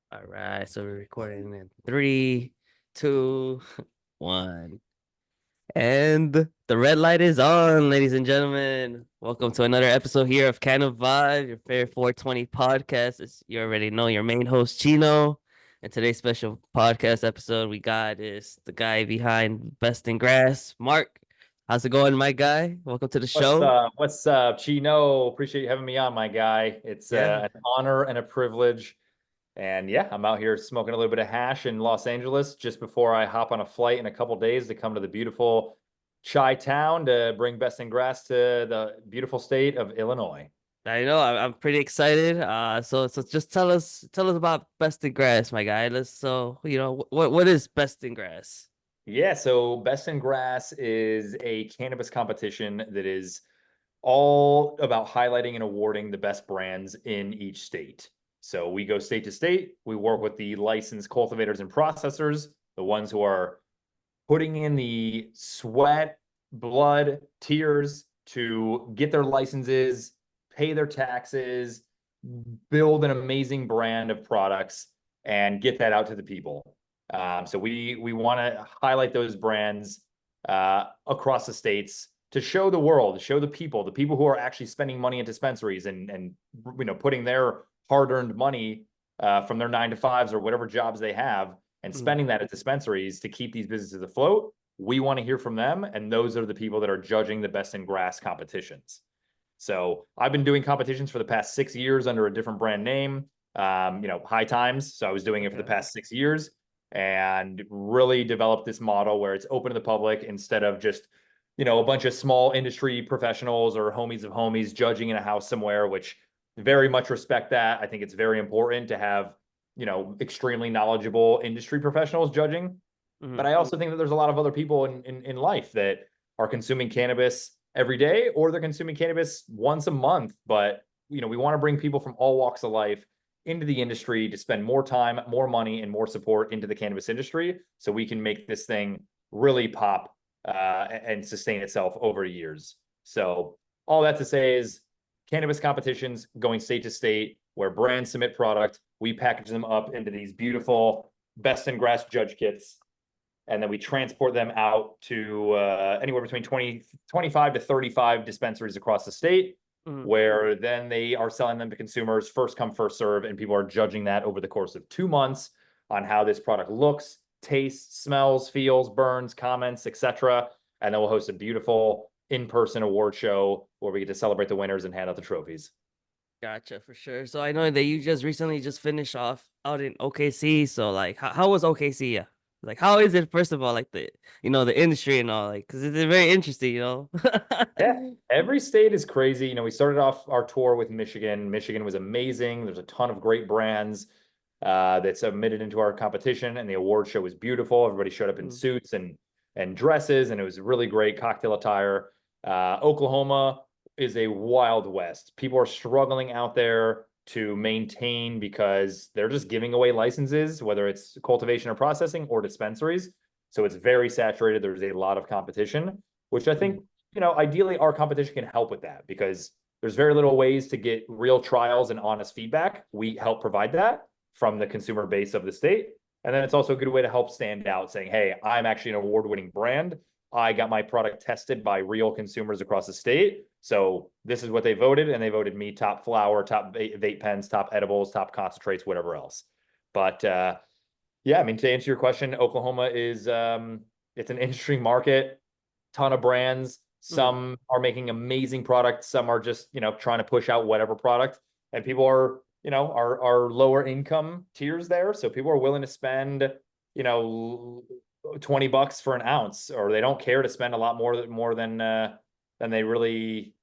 All right, so we're recording in three, two, one. And the red light is on, ladies and gentlemen. Welcome to another episode here of Canna Vibe, your favorite 420 podcast. As you already know, your main host, Chino. And today's special podcast episode we got is the guy behind Best in Grass, Mark. How's it going, my guy? Welcome to the What's show. up? What's up, Chino? Appreciate you having me on, my guy. It's Yeah. an honor and a privilege. And yeah, I'm out here smoking a little bit of hash in Los Angeles just before I hop on a flight in a couple days to come to the beautiful Chi Town to bring Best in Grass to the beautiful state of Illinois. I know. I'm pretty excited. So just tell us about Best in Grass, my guy. What is Best in Grass? Yeah, so Best in Grass is a cannabis competition that is all about highlighting and awarding the best brands in each state. So we go state to state. We work with the licensed cultivators and processors, the ones who are putting in the sweat, blood, tears to get their licenses, pay their taxes, build an amazing brand of products, and get that out to the people. So we want to highlight those brands across the states to show the world, to show the people who are actually spending money at dispensaries and putting their hard-earned money from their 9 to 5s or whatever jobs they have and Mm. spending that at dispensaries to keep these businesses afloat. We want to hear from them, and those are the people that are judging the Best in Grass competitions. So I've been doing competitions for the past 6 years under a different brand name, High Times. So I was doing it for the Okay. past 6 years and really developed this model where it's open to the public instead of just, a bunch of small industry professionals or homies of homies judging in a house somewhere, which very much respect that. I think it's very important to have, extremely knowledgeable industry professionals judging. But Hmm. I also think that there's a lot of other people in life that are consuming cannabis every day or they're consuming cannabis once a month. But we want to bring people from all walks of life into the industry to spend more time, more money, and more support into the cannabis industry so we can make this thing really pop and sustain itself over years. So all that to say is cannabis competitions going state to state where brands submit product, we package them up into these beautiful best in grass judge kits, and then we transport them out to anywhere between 25 to 35 dispensaries across the state, Hmm. where then they are selling them to consumers first come, first serve, and people are judging that over the course of 2 months on how this product looks, tastes, smells, feels, burns, comments, etc. And then we'll host a beautiful in-person award show where we get to celebrate the winners and hand out the trophies. Gotcha, for sure. So I know that you just recently just finished off out in OKC. So like, how was OKC? Yeah. Like, how is it, first of all, like the industry and all, like, because it's very interesting. Yeah, every state is crazy. We started off our tour with Michigan. Michigan was amazing. There's a ton of great brands that submitted into our competition, and the award show was beautiful. Everybody showed up in Mm. suits and dresses, and it was really great cocktail attire. Oklahoma is a wild west. People are struggling out there to maintain because they're just giving away licenses, whether it's cultivation or processing or dispensaries. So it's very saturated. There's a lot of competition, which I think, Mm. ideally our competition can help with that because there's very little ways to get real trials and honest feedback. We help provide that from the consumer base of the state. And then it's also a good way to help stand out saying, hey, I'm actually an award winning brand. I got my product tested by real consumers across the state. So this is what they voted. And they voted me top flower, top vape pens, top edibles, top concentrates, whatever else. But yeah, I mean, to answer your question, Oklahoma is it's an interesting market, ton of brands. Mm. Some are making amazing products. Some are just, trying to push out whatever product. And people are, are lower income tiers there. So people are willing to spend, you know, $20 for an ounce, or they don't care to spend a lot more than they really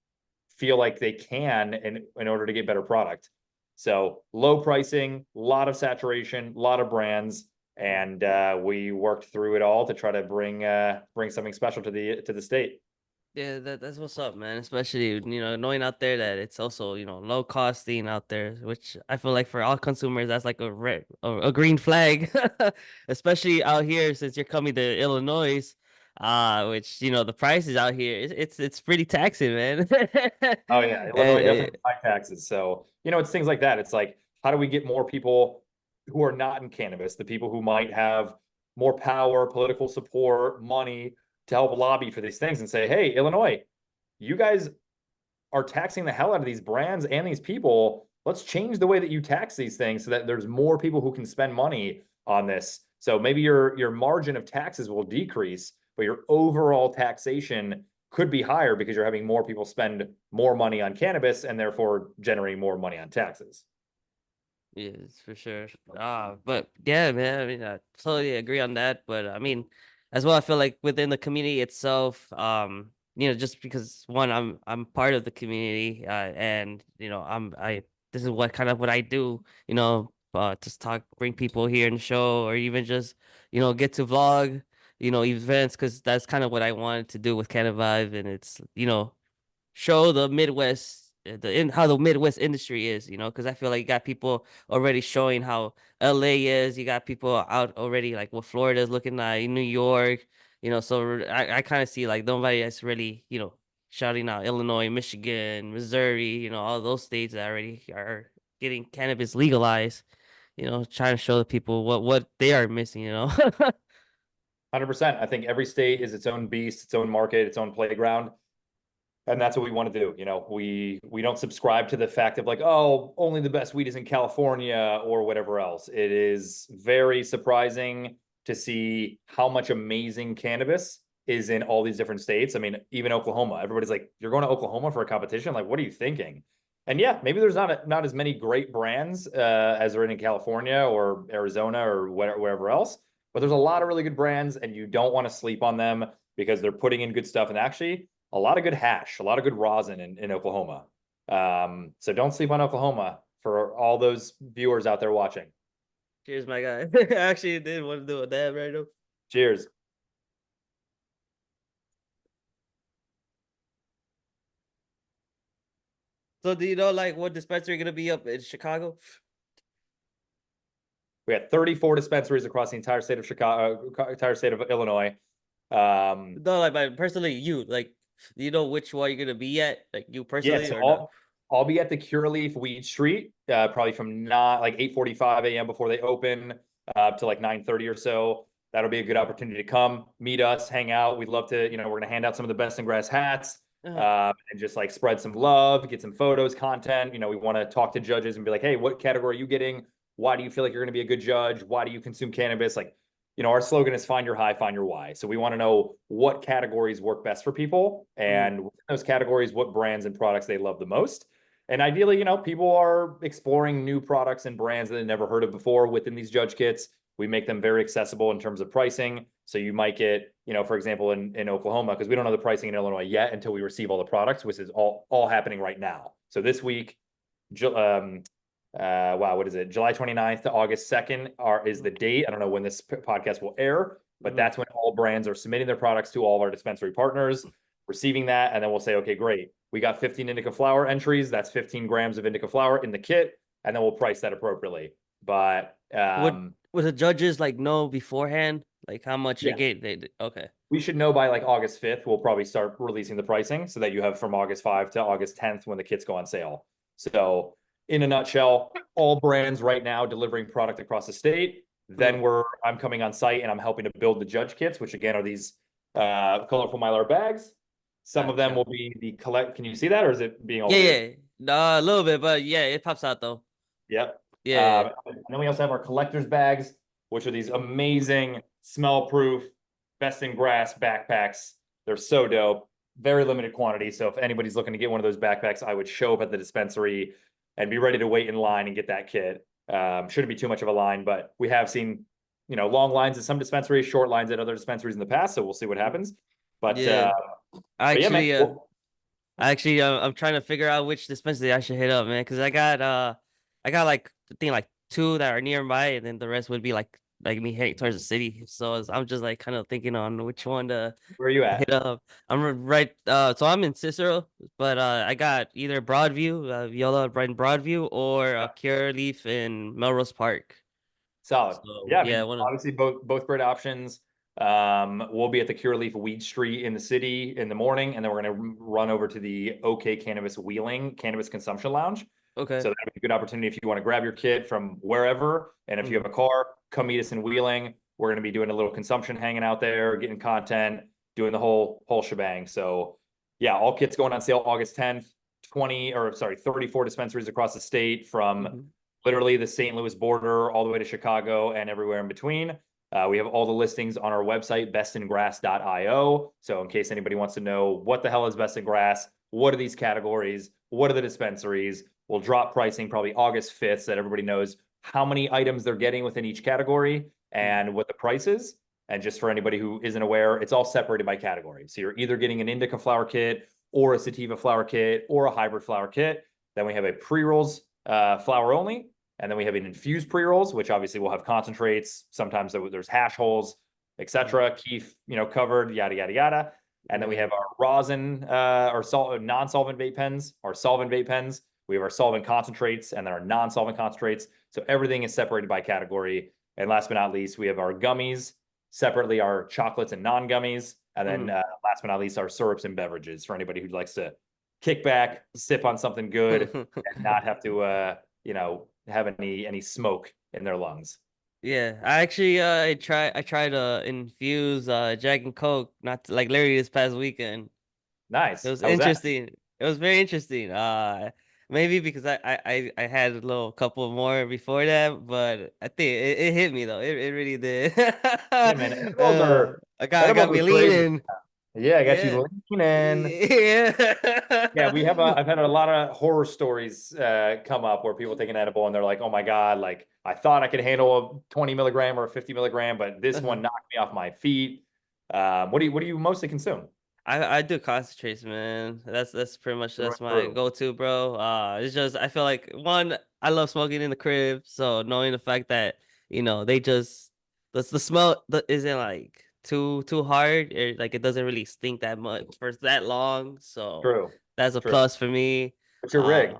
feel like they can in order to get better product. So low pricing, a lot of saturation, a lot of brands, Mm. and we worked through it all to try to bring something special to the state. Yeah, that's what's up, man. Especially, knowing out there that it's also, low costing out there, which I feel like for all consumers, that's like a green flag. Especially out here since you're coming to Illinois, which, the prices out here, it's pretty taxing, man. Oh yeah, Illinois Eh, definitely high taxes. So, it's things like that. It's like, how do we get more people who are not in cannabis, the people who might have more power, political support, money to help lobby for these things and say, hey, Illinois, you guys are taxing the hell out of these brands and these people. Let's change the way that you tax these things so that there's more people who can spend money on this. So maybe your margin of taxes will decrease, but your overall taxation could be higher because you're having more people spend more money on cannabis and therefore generating more money on taxes. Yes, for sure. But yeah, man, I mean, I totally agree on that. But I mean, as well, I feel like within the community itself, just because one, I'm part of the community, and this is what I do, just talk, bring people here and show, or even just, get to vlog, events, because that's kind of what I wanted to do with Canna Vibe, and it's, show the Midwest, how the Midwest industry is, because I feel like you got people already showing how LA is. You got people out already, like what Florida is looking like, New York, so I kind of see like nobody is really, shouting out Illinois, Michigan, Missouri, all those states that already are getting cannabis legalized, trying to show the people what they are missing. 100%. I think every state is its own beast, its own market, its own playground. And that's what we want to do. We don't subscribe to the fact of like, oh, only the best weed is in California or whatever else. It is very surprising to see how much amazing cannabis is in all these different states. I mean, even Oklahoma, everybody's like, you're going to Oklahoma for a competition? Like, what are you thinking? And yeah, maybe there's not as many great brands as are in California or Arizona or wherever else, but there's a lot of really good brands, and you don't want to sleep on them because they're putting in good stuff. And actually, a lot of good hash, a lot of good rosin in Oklahoma. So don't sleep on Oklahoma for all those viewers out there watching. Cheers, my guy. I actually did want to do a dab right now. Cheers. So do you know like what dispensary gonna be up in Chicago? We had 34 dispensaries across the entire state of Chicago, entire state of Illinois. No, like my personally, you like, do you know which one you're gonna be at, like you Yes, personally, so or no? I'll be at the Cureleaf Weed Street, probably from not like 8:45 a.m. before they open to like 9:30 or so. That'll be a good opportunity to come meet us, hang out. We'd love to, we're gonna hand out some of the best in grass hats, Uh, and just like spread some love, get some photos, content. We want to talk to judges and be like, hey, what category are you getting? Why do you feel like you're going to be a good judge? Why do you consume cannabis? Like, our slogan is find your high, find your why. So we want to know what categories work best for people, mm, and within those categories, what brands and products they love the most. And ideally, people are exploring new products and brands that they never heard of before within these judge kits. We make them very accessible in terms of pricing. So you might get, for example, in Oklahoma, because we don't know the pricing in Illinois yet until we receive all the products, which is all happening right now. So this week, wow, what is it? July 29th to August 2nd is the date. I don't know when this podcast will air, but mm. that's when all brands are submitting their products to all of our dispensary partners, receiving that, and then we'll say, okay, great. We got 15 indica flower entries. That's 15 grams of indica flower in the kit, and then we'll price that appropriately. But Would the judges like know beforehand, like how much yeah, okay. we should know by like August 5th. We'll probably start releasing the pricing so that you have from August 5 to August 10th when the kits go on sale. So, in a nutshell, all brands right now delivering product across the state. Mm, Then I'm coming on site and I'm helping to build the judge kits, which again are these colorful mylar bags. Some of them gotcha. will be the collect. Can you see that, or is it being Yeah, overlaid? yeah. No, a little bit, but yeah, it pops out though. Yep. Yeah, yeah. And then we also have our collector's bags, which are these amazing, smell-proof, best in grass backpacks. They're so dope. Very limited quantity. So if anybody's looking to get one of those backpacks, I would show up at the dispensary and be ready to wait in line and get that kit. Shouldn't be too much of a line, but we have seen, long lines at some dispensaries, short lines at other dispensaries in the past. So we'll see what happens. But Yeah. yeah, man. Actually, I'm trying to figure out which dispensary I should hit up, man, because I got like I think like two that are nearby, and then the rest would be like me heading towards the city. So I'm just like kind of thinking on which one Where are you to hit at? up. Right, so I'm in Cicero, but I got either Broadview, Viola right in Broadview, or Cure Leaf in Melrose Park. Solid. So Yeah, I yeah, mean, one of obviously both great options. We'll be at the Cureleaf Weed Street in the city in the morning, and then we're going to run over to the OK Cannabis Wheeling Cannabis Consumption Lounge. Okay. So that'd be a good opportunity if you want to grab your kit from wherever. And if you Mhm. have a car, come meet us in Wheeling. We're going to be doing a little consumption, hanging out there, getting content, doing the whole shebang. So yeah, all kits going on sale August 10th. 34 dispensaries across the state from Mhm. literally the St. Louis border all the way to Chicago and everywhere in between. We have all the listings on our website, bestingrass.io. So in case anybody wants to know what the hell is Best in Grass, what are these categories, what are the dispensaries, we'll drop pricing probably August 5th so that everybody knows how many items they're getting within each category Mhm. and what the price is. And just for anybody who isn't aware, it's all separated by category. So you're either getting an indica flower kit or a sativa flower kit or a hybrid flower kit. Then we have a pre-rolls flower only. And then we have an infused pre-rolls, which obviously will have concentrates. Sometimes there's hash holes, Mhm. etc. Keef, covered, yada, yada, yada. And then we Yeah. have our rosin or non-solvent vape pens, our solvent vape pens. We have our solvent concentrates and then our non-solvent concentrates. So everything is separated by category. And last but not least, we have our gummies, separately our chocolates and non-gummies. And then Mhm. last but not least, our syrups and beverages for anybody who likes to kick back, sip on something good, and not have to, have any smoke in their lungs. Yeah, I actually I tried to infuse Jack and Coke not like literally this past weekend. It Nice. was How was that? interesting. It was very interesting. Maybe because I had a little couple more before that, but I think it hit me though. It really did. Yeah, man. Edibles are I got me crazy. leaning. Yeah, I got Yeah. you leaning. Yeah, Yeah. I've had a lot of horror stories come up where people take an edible and they're like, oh my God, like I thought I could handle a 20 milligram or a 50 milligram, but this Uh-huh. one knocked me off my feet. What do you mostly consume? I do concentrates, man. That's pretty much Through that's and my through. go-to, bro. It's just I feel like one, I love smoking in the crib, so knowing the fact that they just the smell isn't like too hard, like it doesn't really stink that much for that long, so True. that's a True. plus for me. What's your rig? Uh,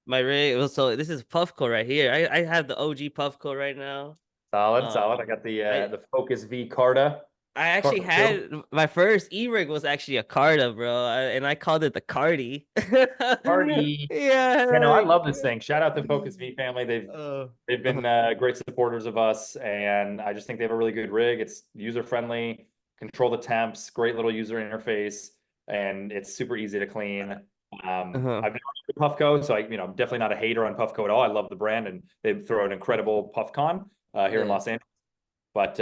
my rig. So this is Puffco right here. I have the OG Puffco right now. Solid, solid. I Um, got the I the Focus V Carta. I actually Carta 2. had my first e-rig was actually a Carta, bro, and I called it the Cardi. Party. Yeah, Yeah, no, I like, love this thing. Shout out to Focus V family. uh, They've uh, been great supporters of us, and I just think they have a really good rig. It's user friendly, control the temps, great little user interface, and it's super easy to clean. uh-huh, I've never used Puffco, so I'm definitely not a hater on Puffco at all. I love the brand, and they throw an incredible PuffCon here in yeah. Los Angeles. But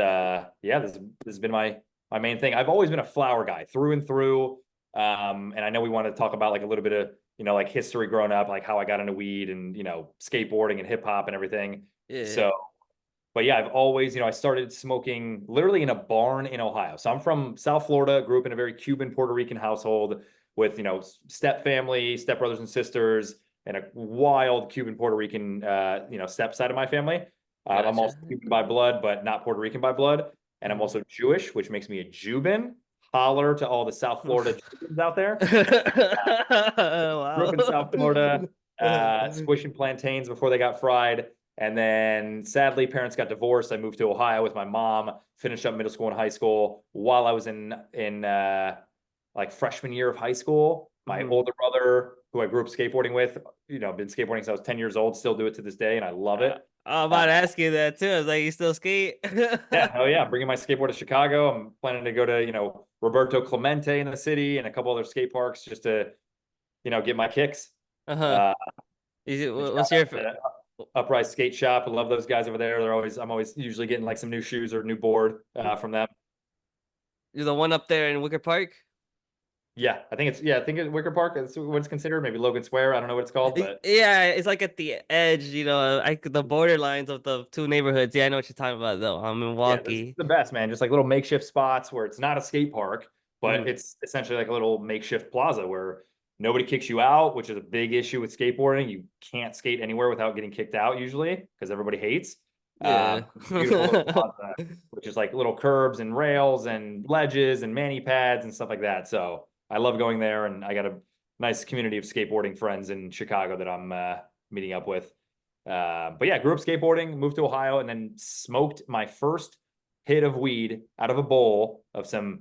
yeah, this has been my main thing. I've always been a flower guy through and through. And I know we want to talk about like a little bit of like history growing up, like how I got into weed and skateboarding and hip hop and everything. Yeah. So, but yeah, I've always I started smoking literally in a barn in Ohio. So I'm from South Florida, grew up in a very Cuban Puerto Rican household with step family, step brothers and sisters, and a wild Cuban Puerto Rican step side of my family. I'm Gotcha. also Cuban by blood, but not Puerto Rican by blood. And I'm Mhm. also Jewish, which makes me a Jubin. Holler to all the South Florida Jubins out there. Grew up in South Florida, Wow. squishing plantains before they got fried. And then sadly, parents got divorced. I moved to Ohio with my mom, finished up middle school and high school. While I was in like freshman year of high school, my Mhm. older brother, who I grew up skateboarding with, been skateboarding since I was 10 years old, still do it to this day, and I love Uh, it. I'm Uh, about to ask you that too. I was like, you still skate? yeah, hell yeah. I'm bringing my skateboard to Chicago. I'm planning to go to, Roberto Clemente in the city and a couple other skate parks just to, get my kicks. Uh-huh. Uh, and shout What's your out to Uprise Skate Shop. I love those guys over there. I'm always usually getting like some new shoes or new board from them. you're the one up there in Wicker Park? Yeah, I think it's Wicker Park. That's what it's considered. Maybe Logan Square. I don't know what it's called, but Yeah, it's like at the edge, the borderlines of the two neighborhoods. Yeah, I know what you're talking about though. I'm in yeah, this is Milwaukee. the best, man. Just like little makeshift spots where it's not a skate park, but Mhm. it's essentially like a little makeshift plaza where nobody kicks you out, which is a big issue with skateboarding. You can't skate anywhere without getting kicked out usually because everybody hates. Yeah. Beautiful little plaza, which is like little curbs and rails and ledges and mani pads and stuff like that. So I love going there, and I got a nice community of skateboarding friends in Chicago that I'm meeting up with. But yeah, grew up skateboarding, moved to Ohio, and then smoked my first hit of weed out of a bowl of some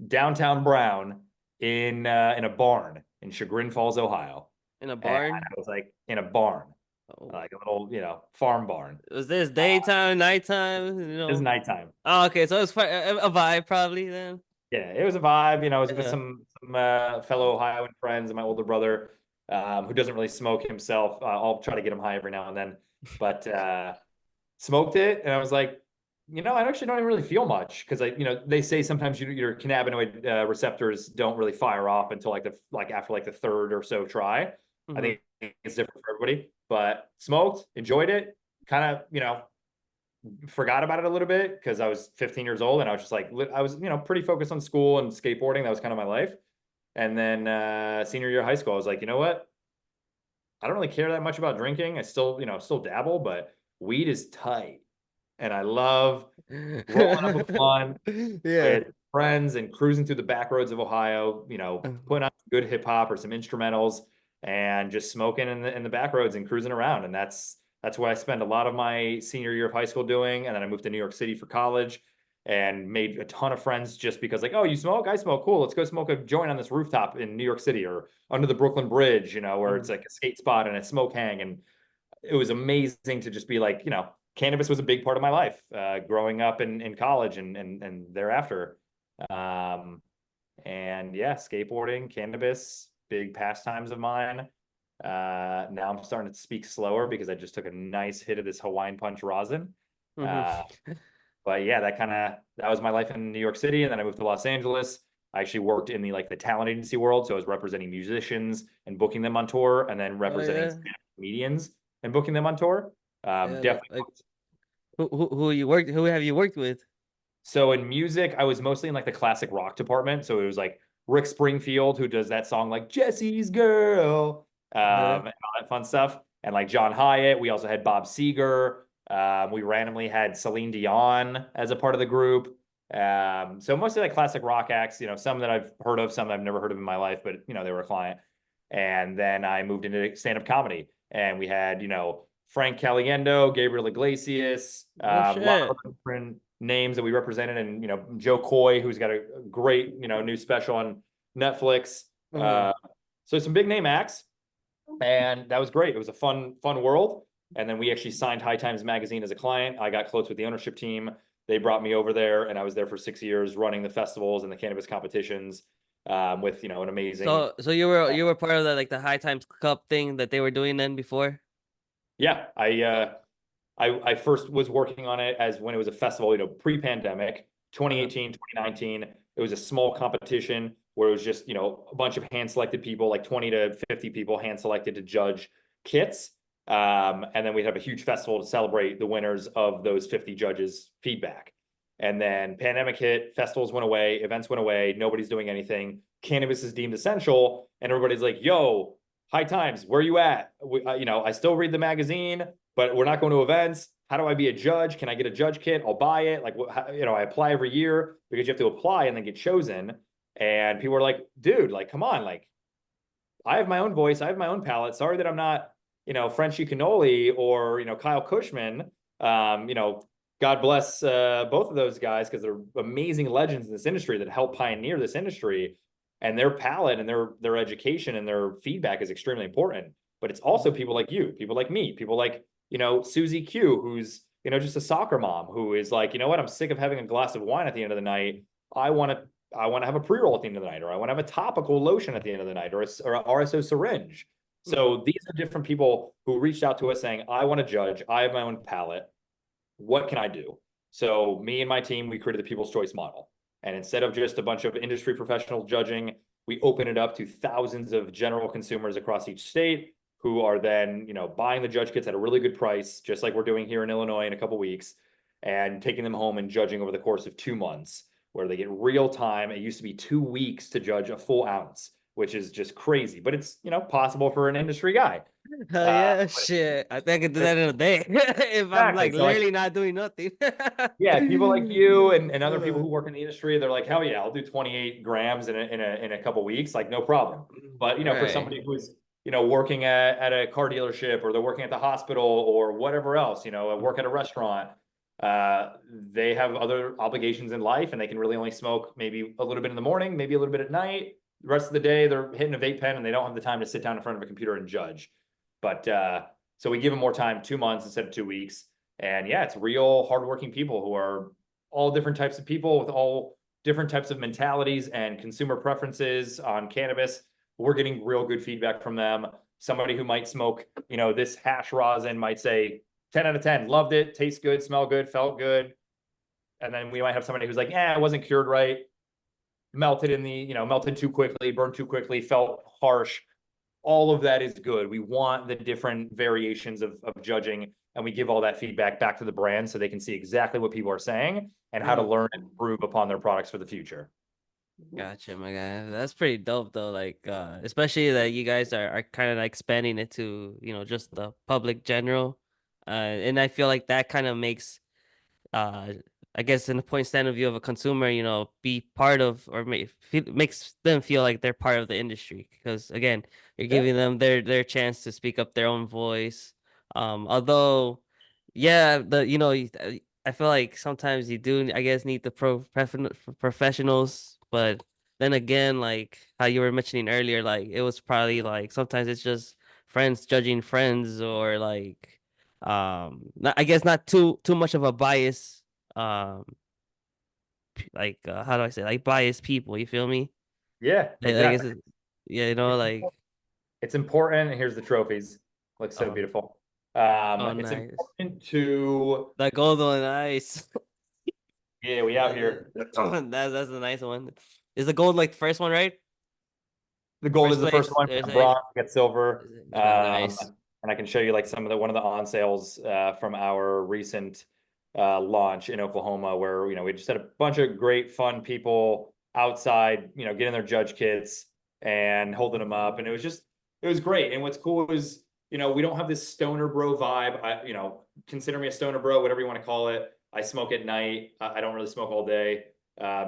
downtown brown in a barn in Chagrin Falls, Ohio. In a And barn? I was like in a barn, Oh. like a little, farm barn. Was this Uh, daytime, nighttime? it was nighttime. Oh, okay, so it's a vibe probably then. Yeah, it was a vibe. I was with Yeah. some fellow Ohioan friends and my older brother, who doesn't really smoke himself. I'll try to get him high every now and then, but smoked it, and I was like, I actually don't even really feel much because they say sometimes your cannabinoid receptors don't really fire off until like after like the third or so try. I Hmm. think it's different for everybody, but smoked, enjoyed it, kind of forgot about it a little bit because I was 15 years old and I was just like I was pretty focused on school and skateboarding. That was kind of my life. And then senior year of high school, I was like, you know what? I don't really care that much about drinking. I still still dabble, but weed is tight, and I love rolling up a blunt Yeah. with friends and cruising through the back roads of Ohio, putting on some good hip hop or some instrumentals and just smoking in the back roads and cruising around. And that's what I spent a lot of my senior year of high school doing. And then I moved to New York City for college and made a ton of friends just because like, oh, you smoke? I smoke. Cool. Let's go smoke a joint on this rooftop in New York City or under the Brooklyn Bridge, where it's Mhm. like a skate spot and a smoke hang. And it was amazing to just be like, cannabis was a big part of my life growing up in college and thereafter. Um, and yeah, skateboarding, cannabis, big pastimes of mine. Now I'm starting to speak slower because I just took a nice hit of this Hawaiian Punch rosin. Mhm. Uh, but yeah, that was my life in New York City, and then I moved to Los Angeles. I actually worked in the talent agency world, so I was representing musicians and booking them on tour, and then Oh representing yeah. stand-up comedians and booking them on tour. Yeah, Definitely. like who have you worked with? So in music, I was mostly in like the classic rock department. So it was like Rick Springfield, who does that song like Jesse's Girl, Yeah. and all that fun stuff. And like John Hyatt. We also had Bob Seger. We randomly had Celine Dion as a part of the group. So mostly like classic rock acts, some that I've heard of, some I've never heard of in my life, but they were a client. And then I moved into stand-up comedy. And we had, Frank Caliendo, Gabriel Iglesias, Oh a lot of shit. other different names that we represented, and Joe Coy, who's got a great new special on Netflix. Uh-huh. So some big name acts, and that was great. It was a fun world. And then we actually signed High Times magazine as a client. I got close with the ownership team. They brought me over there, and I was there for 6 years running the festivals and the cannabis competitions with an amazing. So you were part of the like the High Times Cup thing that they were doing then before? Yeah, I first was working on it as when it was a festival, pre-pandemic, Uh-huh. 2018, 2019. It was a small competition where it was just, a bunch of hand-selected people, like 20 to 50 people hand-selected to judge kits. And then we'd have a huge festival to celebrate the winners of those 50 judges' feedback. And then pandemic hit, festivals went away, events went away, nobody's doing anything. Cannabis is deemed essential, and everybody's like, yo, High Times, where you at? I still read the magazine, but we're not going to events. How do I be a judge? Can I get a judge kit? I'll buy it. Like, I apply every year because you have to apply and then get chosen. And people are like, dude, like, come on. Like, I have my own voice. I have my own palette. Sorry that I'm not, Frenchie Cannoli or, Kyle Cushman. God bless both of those guys because they're amazing legends in this industry that help pioneer this industry. And their palette and their education and their feedback is extremely important. But it's also Mhm. people like you, people like me, people like, Susie Q, who's, just a soccer mom who is like, you know what, I'm sick of having a glass of wine at the end of the night. I want to I want to have a pre-roll at the end of the night, or I want to have a topical lotion at the end of the night, or an RSO syringe. Mhm. So these are different people who reached out to us saying, I want to judge. I have my own palette. What can I do? So me and my team, we created the People's Choice model. And instead of just a bunch of industry professionals judging, we open it up to thousands of general consumers across each state who are then, buying the judge kits at a really good price, just like we're doing here in Illinois in a couple weeks, and taking them home and judging over the course of 2 months, where they get real time. It used to be 2 weeks to judge a full ounce, which is just crazy, but it's possible for an industry guy. Hell Uh, yeah, shit. I think I could do that in a day if I'm exactly. like So like literally not doing nothing. yeah, people like you and other people Uh, who work in the industry, they're like, hell yeah, I'll do 28 grams in a couple weeks, like no problem. But for right. somebody who's working at a car dealership, or they're working at the hospital or whatever else, work at a restaurant, they have other obligations in life, and they can really only smoke maybe a little bit in the morning, maybe a little bit at night. The rest of the day, they're hitting a vape pen and they don't have the time to sit down in front of a computer and judge. But so we give them more time, 2 months instead of 2 weeks. And yeah, it's real hardworking people who are all different types of people with all different types of mentalities and consumer preferences on cannabis. We're getting real good feedback from them. Somebody who might smoke, this hash rosin might say 10 out of 10, loved it, tastes good, smell good, felt good. And then we might have somebody who's like, it wasn't cured right, melted too quickly, burned too quickly, felt harsh. All of that is good. We want the different variations of judging, and we give all that feedback back to the brand so they can see exactly what people are saying and how to Mm. learn and improve upon their products for the future. Gotcha, my guy. That's pretty dope though. Like, especially that you guys are kind of like expanding it to, just the public general. And I feel like that kind of makes uh I guess in the point stand of view of a consumer, be part of or makes them feel like they're part of the industry because again, you're Yeah. giving them their chance to speak up their own voice. Although, yeah, I feel like sometimes you do, I guess, need the professionals, but then again, like how you were mentioning earlier, like it was probably like sometimes it's just friends judging friends or like I guess not too much of a bias um like how do I say like biased people, you feel me? Yeah, I guess exactly. yeah, It's like it's important. And here's the trophies. Looks so oh, beautiful. oh It's nice. important to, The gold one, nice. yeah, we out here. That's a nice one. Is the gold like the first one, right? The gold First is the first place, one. We there's got a bronze, we got silver. nice. And I can show you like one of the on sales from our recent launch in Oklahoma, where we just had a bunch of great, fun people outside, getting their judge kits and holding them up, and it was great. And what's cool is, we don't have this stoner bro vibe. Consider me a stoner bro, whatever you want to call it. I smoke at night. I don't really smoke all day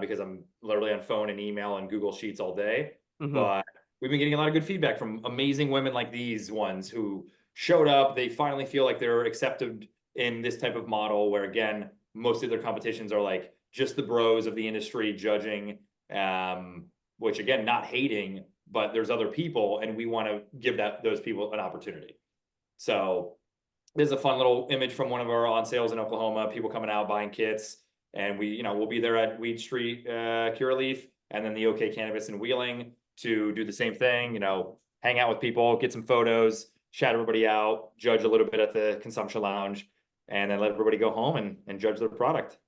because I'm literally on phone and email and Google Sheets all day. Mm-hmm. But we've been getting a lot of good feedback from amazing women like these ones who showed up. They finally feel like they're accepted in this type of model where, again, most of their competitions are like just the bros of the industry judging, which again, not hating, but there's other people, and we want to give those people an opportunity. So there's a fun little image from one of our on sales in Oklahoma, people coming out buying kits. And we'll be there at Weed Street, Curaleaf, and then the OK Cannabis in Wheeling to do the same thing, hang out with people, get some photos, shout everybody out, judge a little bit at the consumption lounge, and then let everybody go home and judge their product.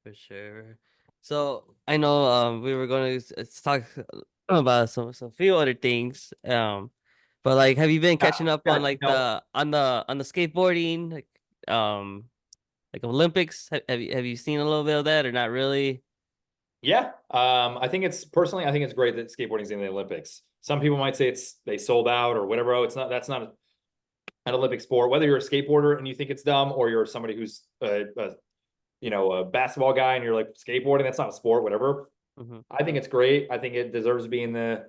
For sure. So I know we were going to talk about some few other things. But like have you been catching up on Yeah, like the skateboarding like Olympics? Have you seen a little bit of that or not really? yeah. I think it's great that skateboarding's in the Olympics. Some people might say they sold out or whatever. Oh, that's not an Olympic sport. Whether you're a skateboarder and you think it's dumb, or you're somebody who's a basketball guy and you're like skateboarding, that's not a sport, whatever. Mm-hmm. I think it's great. I think it deserves to be in the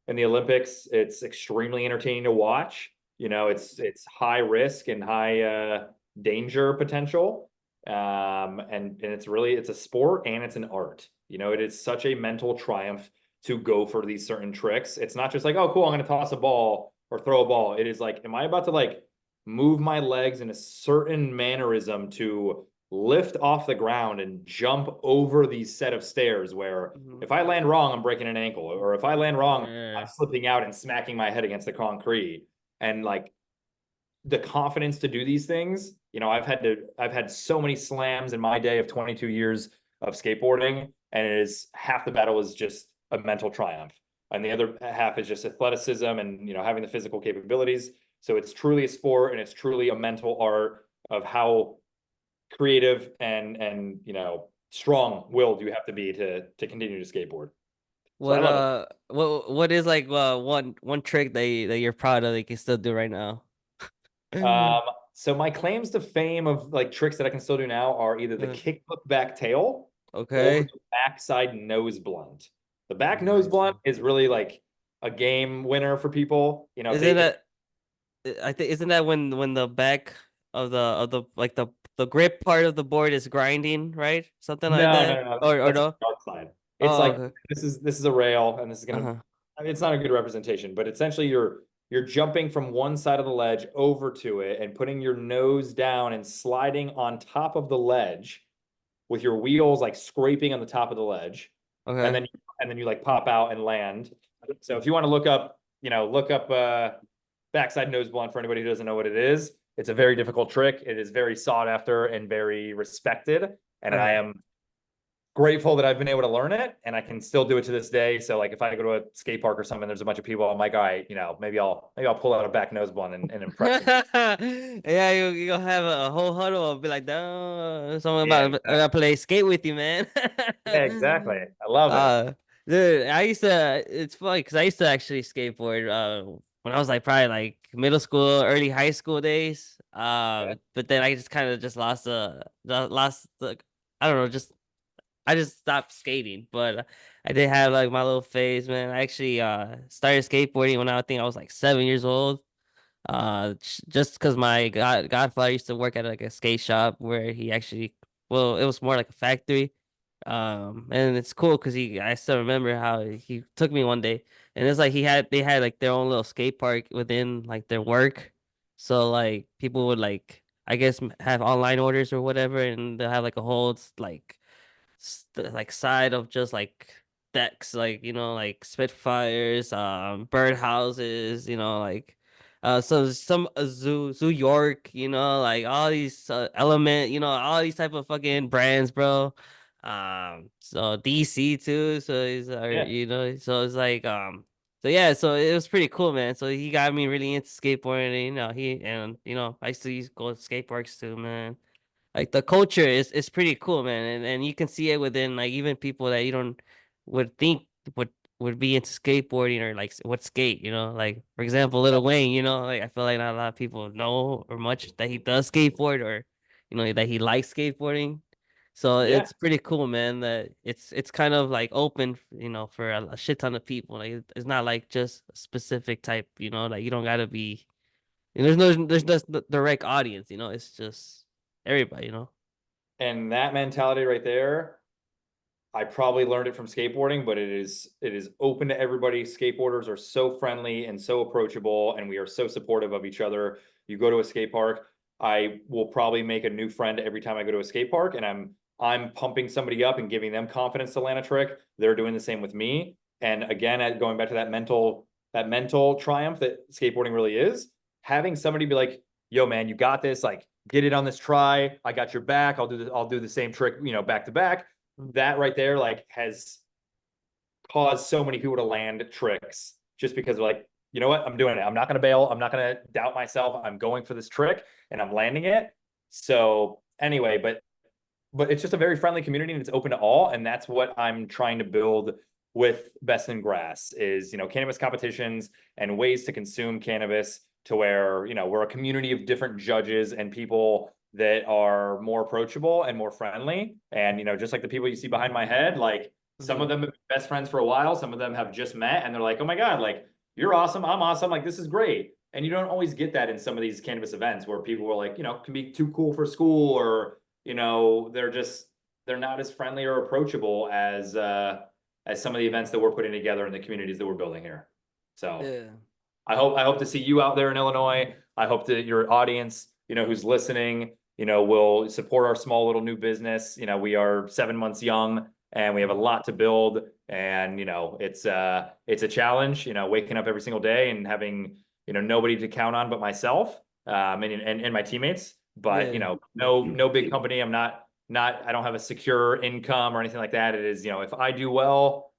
Olympics. It's extremely entertaining to watch. It's high risk and high danger potential. And it's a sport and it's an art. It is such a mental triumph to go for these certain tricks. It's not just like, oh, cool, I'm going to toss a ball or throw a ball. It is like, am I about to like move my legs in a certain mannerism to lift off the ground and jump over these set of stairs where Mm-hmm. if I land wrong, I'm breaking an ankle, or if I land wrong, I'm Yeah. slipping out and smacking my head against the concrete. And like the confidence to do these things, I've had so many slams in my day of 22 years of skateboarding, and it is half the battle is just a mental triumph. And the other half is just athleticism and, having the physical capabilities. So it's truly a sport and it's truly a mental art of how creative and strong willed you have to be to continue to skateboard. So I What love it. what is like one trick that you're proud of that you can still do right now? Um, so my claims to fame of like tricks that I can still do now are either the Uh, kick flip back tail or okay. the backside nose blunt. The back nose Nice. blunt is really like a game winner for people. Isn't that I think isn't that when the back of the like the grip part of the board is grinding, right? Something like no, that? no, no, Or that's on no? the dark side. It's Oh, like okay. this is a rail and this is gonna Uh-huh. I mean, it's not a good representation, but essentially you're jumping from one side of the ledge over to it and putting your nose down and sliding on top of the ledge with your wheels like scraping on the top of the ledge, and Okay. then you like pop out and land. So if you want to look up, backside nose blunt for anybody who doesn't know what it is, it's a very difficult trick. It is very sought after and very respected, and All I right. am grateful that I've been able to learn it, and I can still do it to this day. So like if I go to a skate park or something, there's a bunch of people, I'm like, all right, maybe I'll pull out a back nose blunt and impress them. Yeah, you gonna have a whole huddle and be like, "No, someone Yeah, about I gotta exactly. play skate with you, man." Yeah, exactly. I love it. Uh, dude, I used to. It's funny because I used to actually skateboard. When I was like probably like middle school, early high school days. Yeah. But then I just kind of just lost the. I don't know, just I just stopped skating, but I did have like my little phase, man. I actually started skateboarding when I think I was like 7 years old. Just because my godfather used to work at like a skate shop where he actually, well, it was more like a factory. And it's cool because I still remember how he took me one day, and it's like they had like their own little skate park within like their work, so like people would like I guess have online orders or whatever, and they'll have like a whole like like side of just like decks, like like Spitfires, birdhouses, like so some Zoo York, like all these Element, all these type of fucking brands, bro. So DC too, so he's Yeah. so it's like so yeah, so it was pretty cool, man. So he got me really into skateboarding, and, he and I used to go to skate parks too, man. Like the culture is pretty cool, man, and you can see it within like even people that you don't would think would would be into skateboarding or like what skate, like for example, Little Wayne, like I feel like not a lot of people know or much that he does skateboard or that he likes skateboarding. So Yeah. it's pretty cool, man, that it's kind of like open, for a shit ton of people. Like it's not like just a specific type, like you don't gotta be. There's just the direct audience, it's just everybody, And that mentality right there, I probably learned it from skateboarding, but it is open to everybody. Skateboarders are so friendly and so approachable, and we are so supportive of each other. You go to a skate park, I will probably make a new friend every time I go to a skate park, and I'm pumping somebody up and giving them confidence to land a trick. They're doing the same with me. And again, going back to that mental triumph that skateboarding really is, having somebody be like, "Yo, man, you got this. Like, get it on this try. I got your back. I'll do the same trick, back to back." That right there like has caused so many people to land tricks just because they're like, you know what, I'm doing it. I'm not going to bail. I'm not going to doubt myself. I'm going for this trick and I'm landing it. So anyway, but it's just a very friendly community and it's open to all, and that's what I'm trying to build with Best in Grass is cannabis competitions and ways to consume cannabis to where we're a community of different judges and people that are more approachable and more friendly, and just like the people you see behind my head, like some hmm of them have been best friends for a while, some of them have just met and they're like, oh my god, like you're awesome, I'm awesome, like this is great. And you don't always get that in some of these cannabis events where people are like, can be too cool for school, or they're not as friendly or approachable as some of the events that we're putting together in the communities that we're building here. So Yeah. I hope to see you out there in Illinois. I hope that your audience, who's listening, will support our small little new business. We are 7 months young and we have a Mhm. lot to build. And it's a challenge, waking up every single day and having, nobody to count on but myself, and my teammates. But Yeah. no big company. I don't have a secure income or anything like that. It is, if I do well,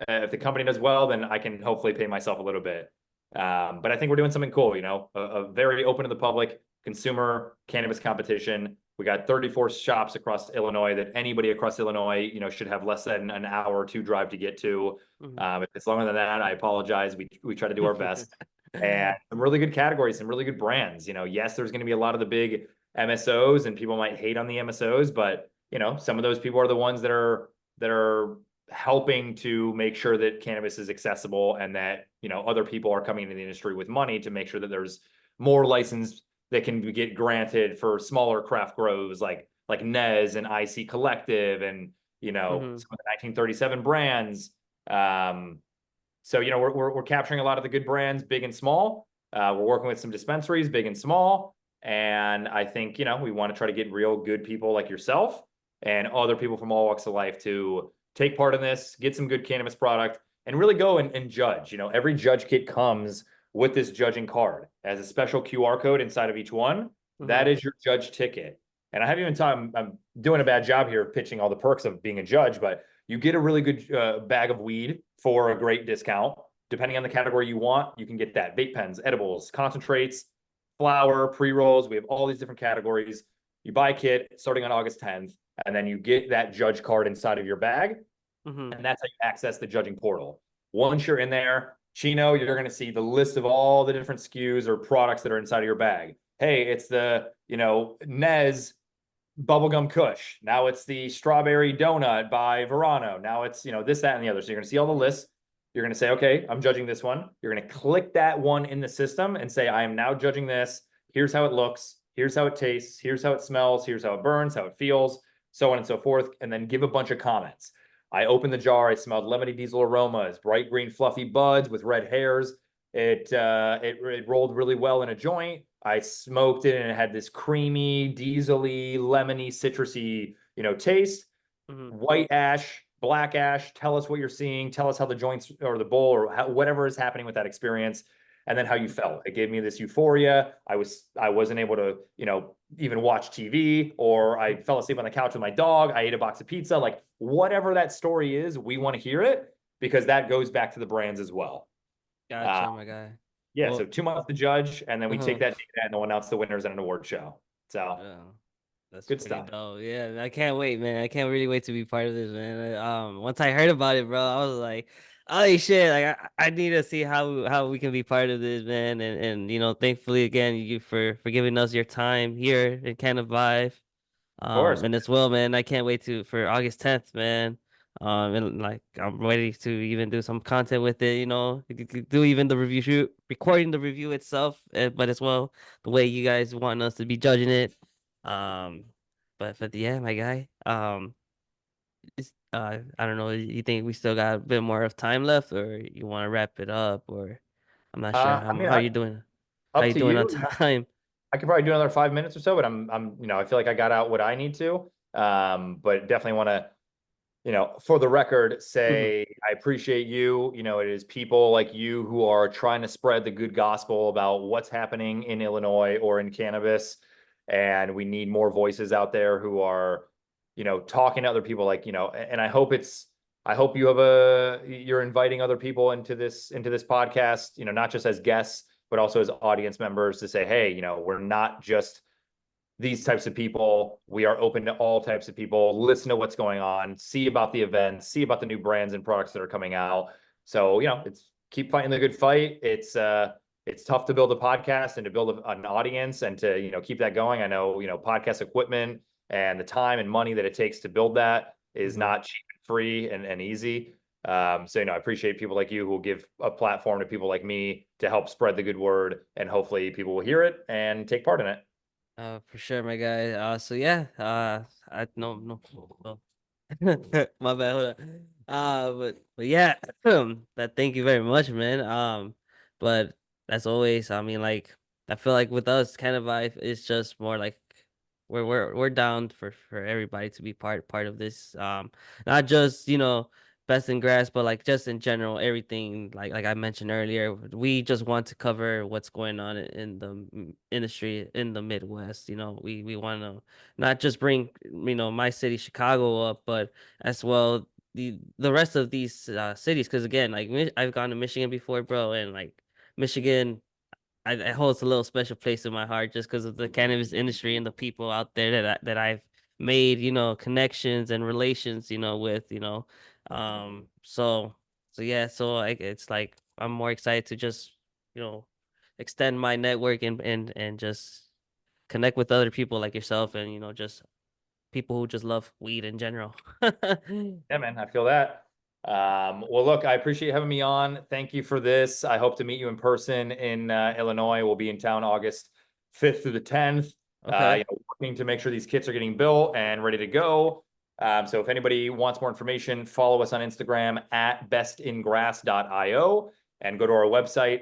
if the company does well, then I can hopefully pay myself a little bit. But I think we're doing something cool, a very open to the public consumer cannabis competition. We got 34 shops across Illinois that anybody across Illinois, should have less than an hour or two drive to get to. Mhm. If it's longer than that, I apologize. We try to do our best. And some really good categories, some really good brands. Yes, there's going to be a lot of the big MSOs, and people might hate on the MSOs, but some of those people are the ones that are helping to make sure that cannabis is accessible, and that other people are coming into the industry with money to make sure that there's more license that can get granted for smaller craft grows like Nez and IC Collective and some Mhm. of the 1937 brands. So, we're capturing a lot of the good brands, big and small. We're working with some dispensaries, big and small. And I think, we want to try to get real good people like yourself and other people from all walks of life to take part in this, get some good cannabis product, and really go and judge. Every judge kit comes with this judging card as a special QR code inside of each one. That Mm-hmm. is your judge ticket. And I haven't even talked, I'm doing a bad job here of pitching all the perks of being a judge, but you get a really good bag of weed for a great discount. Depending on the category you want, you can get that. Vape pens, edibles, concentrates, flower, pre-rolls. We have all these different categories. You buy a kit starting on August 10th, and then you get that judge card inside of your bag, Mm-hmm. and that's how you access the judging portal. Once you're in there, Chino, you're going to see the list of all the different SKUs or products that are inside of your bag. Hey, it's the, Nez bubblegum kush. Now it's the strawberry donut by Verano. Now it's, this, that, and the other. So you're going to see all the lists. You're going to say, okay, I'm judging this one. You're going to click that one in the system and say, I am now judging this. Here's how it looks. Here's how it tastes. Here's how it smells. Here's how it burns, how it feels, so on and so forth. And then give a bunch of comments. I opened the jar. I smelled lemony diesel aromas, bright green fluffy buds with red hairs. It rolled really well in a joint. I smoked it and it had this creamy, diesely, lemony, citrusy, taste. Mm-hmm. White ash, black ash. Tell us what you're seeing. Tell us how the joints or the bowl or whatever is happening with that experience, and then how you felt. It gave me this euphoria. I wasn't able to, even watch TV, or I fell asleep on the couch with my dog. I ate a box of pizza. Like whatever that story is, we want to hear it because that goes back to the brands as well. Uh, Gotcha, my guy. yeah, so Well, 2 months to judge, and then we take uh-huh. that data and we'll announce the winners at an award show. So Yeah, that's good pretty stuff. dope. Yeah, I can't wait, man. I can't really wait to be part of this, man. Once I heard about it, bro, I was like, "Holy shit!" Like, I need to see how we can be part of this, man. And thankfully, again, you for giving us your time here in Canna Vibe. Of course. And as well, man, I can't wait for August 10th, man. And like I'm ready to even do some content with it, do even the review shoot, recording the review itself, but as well the way you guys want us to be judging it. Um, but yeah, my guy. I don't know. You think we still got a bit more of time left, or you want to wrap it up, or I'm not sure I mean, how you doing. How up you to doing on you. time? I could probably do another 5 minutes or so, but I feel like I got out what I need to. But definitely want to, for the record, Hmm. say I appreciate you. It is people like you who are trying to spread the good gospel about what's happening in Illinois or in cannabis. And we need more voices out there who are, talking to other people and I hope you're inviting other people into this podcast, not just as guests, but also as audience members to say, hey, we're not just these types of people. We are open to all types of people. Listen to what's going on, see about the events, see about the new brands and products that are coming out. So, it's keep fighting the good fight. It's tough to build a podcast and to build an audience and to, keep that going. I know, podcast equipment and the time and money that it takes to build that is Hmm. not cheap and free and easy. So, I appreciate people like you who will give a platform to people like me to help spread the good word, and hopefully people will hear it and take part in it. For sure, my guy. So yeah, I no no, well, my bad. Hold on. But yeah, that thank you very much, man. But as always, I mean, like I feel like with us, kind of vibe, it's just more like we're down for everybody to be part of this. Not just best in grass, but like just in general, everything like I mentioned earlier, we just want to cover what's going on in the industry in the Midwest. We want to not just bring my city, Chicago, up, but as well the rest of these cities. Because again, like I've gone to Michigan before, bro, and like Michigan. It holds a little special place in my heart just because of the cannabis industry and the people out there that I've made, connections and relations, with, so yeah, so it's like I'm more excited to just, you know, extend my network and just connect with other people like yourself and, just people who just love weed in general. Yeah, man, I feel that. Well, look, I appreciate having me on. Thank you for this. I hope to meet you in person in Illinois. We'll be in town August 5th through the 10th. Okay. Working to make sure these kits are getting built and ready to go. So if anybody wants more information, follow us on Instagram at bestingrass.io and go to our website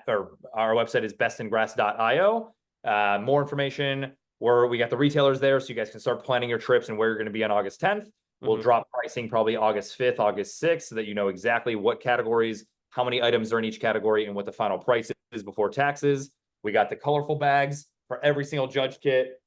or our website is bestingrass.io. More information where we got the retailers there so you guys can start planning your trips and where you're going to be on August 10th. We'll drop pricing probably August 5th, August 6th, so that you know exactly what categories, how many items are in each category, and what the final price is before taxes. We got the colorful bags for every single judge kit.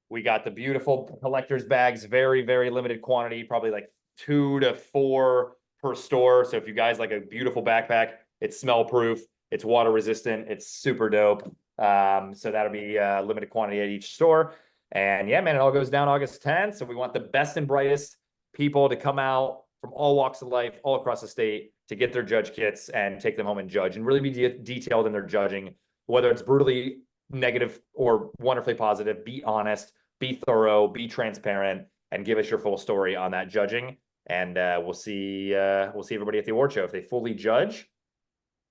We got the beautiful collector's bags, very, very limited quantity, probably like 2 to 4 per store. So if you guys like a beautiful backpack, it's smell proof, it's water resistant, it's super dope. So that'll be limited quantity at each store. And yeah, man, it all goes down August 10th. So we want the best and brightest people to come out from all walks of life, all across the state, to get their judge kits and take them home and judge and really be detailed in their judging, whether it's brutally negative or wonderfully positive. Be honest, be thorough, be transparent, and give us your full story on that judging. And we'll see everybody at the award show. If they fully judge,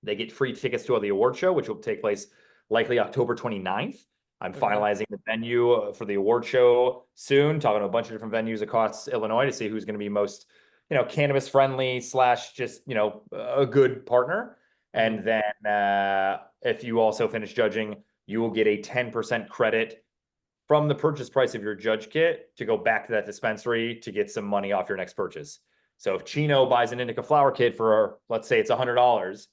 they get free tickets to the award show, which will take place likely October 29th. I'm finalizing the venue for the award show soon, talking to a bunch of different venues across Illinois to see who's going to be most, cannabis friendly / just, a good partner. And then if you also finish judging, you will get a 10% credit from the purchase price of your judge kit to go back to that dispensary to get some money off your next purchase. So if Chino buys an indica flower kit for, let's say it's $100,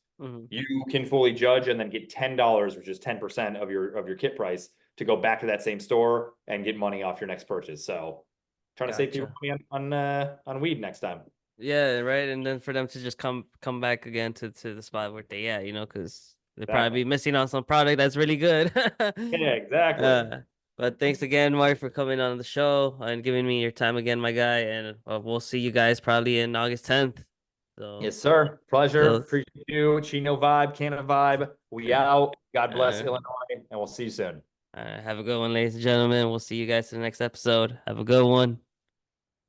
you can fully judge and then get $10, which is 10% of your kit price, to go back to that same store and get money off your next purchase. So trying to save people money on weed next time. Yeah, right. And then for them to just come back again to the spot where they at, because they probably Exactly. be missing on some product that's really good. Yeah, exactly. Uh, but thanks again, Mark, for coming on the show and giving me your time again, my guy. And we'll see you guys probably in August 10th. So, Yes, sir. Pleasure. so Appreciate you. Chino vibe, Canna vibe. We out. God bless uh, Illinois, and we'll see you soon. have a good one, ladies and gentlemen. We'll see you guys in the next episode. Have a good one.